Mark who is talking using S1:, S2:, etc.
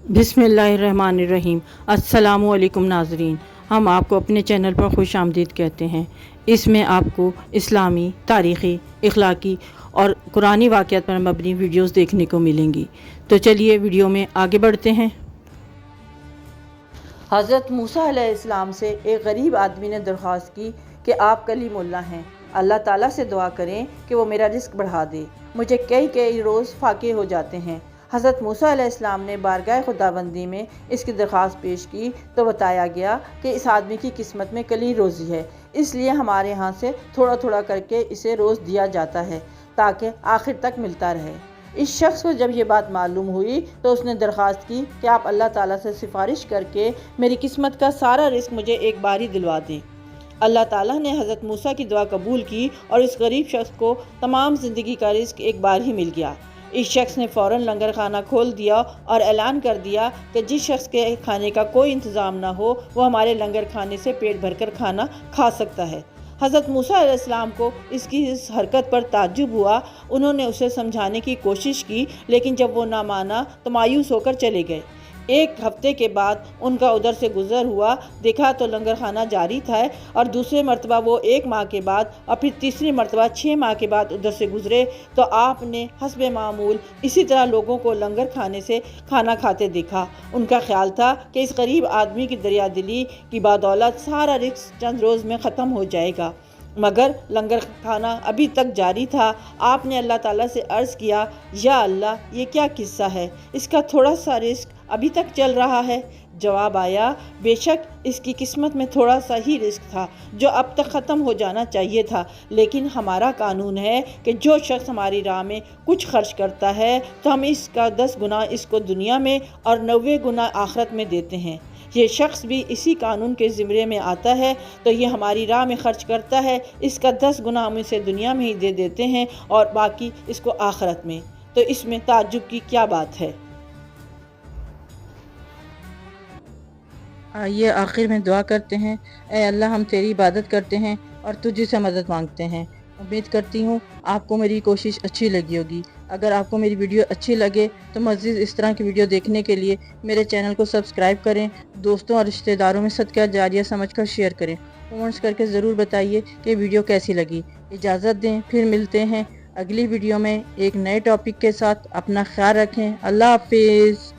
S1: बिस्मिल्लाहिर्रहमानिर्रहीम। अस्सलामु अलैकुम नाज़रीन, हम आपको अपने चैनल पर खुश आमदीद कहते हैं। इसमें आपको इस्लामी, तारीख़ी, इखलाकी और कुरानी वाक़यात पर मबनी वीडियोस देखने को मिलेंगी। तो चलिए वीडियो में आगे बढ़ते हैं। हज़रत मूसा अलैहिस्सलाम से एक गरीब आदमी ने दरख्वास्त की कि आप कलीमुल्लाह हैं, अल्लाह ताला से दुआ करें कि वो मेरा रिस्क बढ़ा दे, मुझे कई रोज़ फाके हो जाते हैं। हज़रत मूसा अलैहिस्सलाम ने बारगाह खुदाबंदी में इसकी दरख्वास्त पेश की तो बताया गया कि इस आदमी की किस्मत में कली रोज़ी है, इसलिए हमारे यहाँ से थोड़ा थोड़ा करके इसे रोज़ दिया जाता है ताकि आखिर तक मिलता रहे। इस शख्स को जब ये बात मालूम हुई तो उसने दरख्वास्त की कि आप अल्लाह ताला से सिफारिश करके मेरी किस्मत का सारा रिस्क मुझे एक बार ही दिलवा दें। अल्लाह ताला ने हज़रत मूसा की दुआ कबूल की और इस गरीब शख्स को तमाम ज़िंदगी का रिस्क एक बार ही मिल गया। इस शख्स ने फ़ौरन लंगर खाना खोल दिया और ऐलान कर दिया कि जिस शख्स के खाने का कोई इंतज़ाम ना हो वो हमारे लंगर खाने से पेट भरकर खाना खा सकता है। हज़रत मूसा अलैहिस्सलाम को इसकी इस हरकत पर ताज्जुब हुआ। उन्होंने उसे समझाने की कोशिश की, लेकिन जब वो ना माना तो मायूस होकर चले गए। एक हफ्ते के बाद उनका उधर से गुज़र हुआ, देखा तो लंगर खाना जारी था और दूसरे मरतबा वो 1 माह के बाद और फिर तीसरी मरतबा 6 माह के बाद उधर से गुज़रे तो आपने हस्बे मामूल इसी तरह लोगों को लंगर खाने से खाना खाते देखा। उनका ख्याल था कि इस गरीब आदमी की दरिया दिली की बदौलत सारा रिस्क चंद रोज़ में ख़त्म हो जाएगा, मगर लंगर खाना अभी तक जारी था। आपने अल्लाह ताला से अर्ज़ किया, या अल्लाह, ये क्या किस्सा है, इसका थोड़ा सा रिस्क अभी तक चल रहा है। जवाब आया, बेशक इसकी किस्मत में थोड़ा सा ही रिस्क था जो अब तक ख़त्म हो जाना चाहिए था, लेकिन हमारा कानून है कि जो शख्स हमारी राह में कुछ खर्च करता है तो हम इसका 10 गुना इसको दुनिया में और 90 गुना आखिरत में देते हैं। ये शख्स भी इसी कानून के ज़िम्मे में आता है तो ये हमारी राह में खर्च करता है, इसका 10 गुना हम इसे दुनिया में ही दे देते हैं और बाकी इसको आखिरत में। तो इसमें ताज्जुब की क्या बात है।
S2: आइए आखिर में दुआ करते हैं। ऐ अल्लाह, हम तेरी इबादत करते हैं और तुझे से मदद मांगते हैं। उम्मीद करती हूँ आपको मेरी कोशिश अच्छी लगी होगी। अगर आपको मेरी वीडियो अच्छी लगे तो मज़ीद इस तरह की वीडियो देखने के लिए मेरे चैनल को सब्सक्राइब करें, दोस्तों और रिश्तेदारों में सदका जारिया समझकर शेयर करें। कमेंट्स करके ज़रूर बताइए कि वीडियो कैसी लगी। इजाज़त दें, फिर मिलते हैं अगली वीडियो में एक नए टॉपिक के साथ। अपना ख्याल रखें। अल्लाह हाफिज़।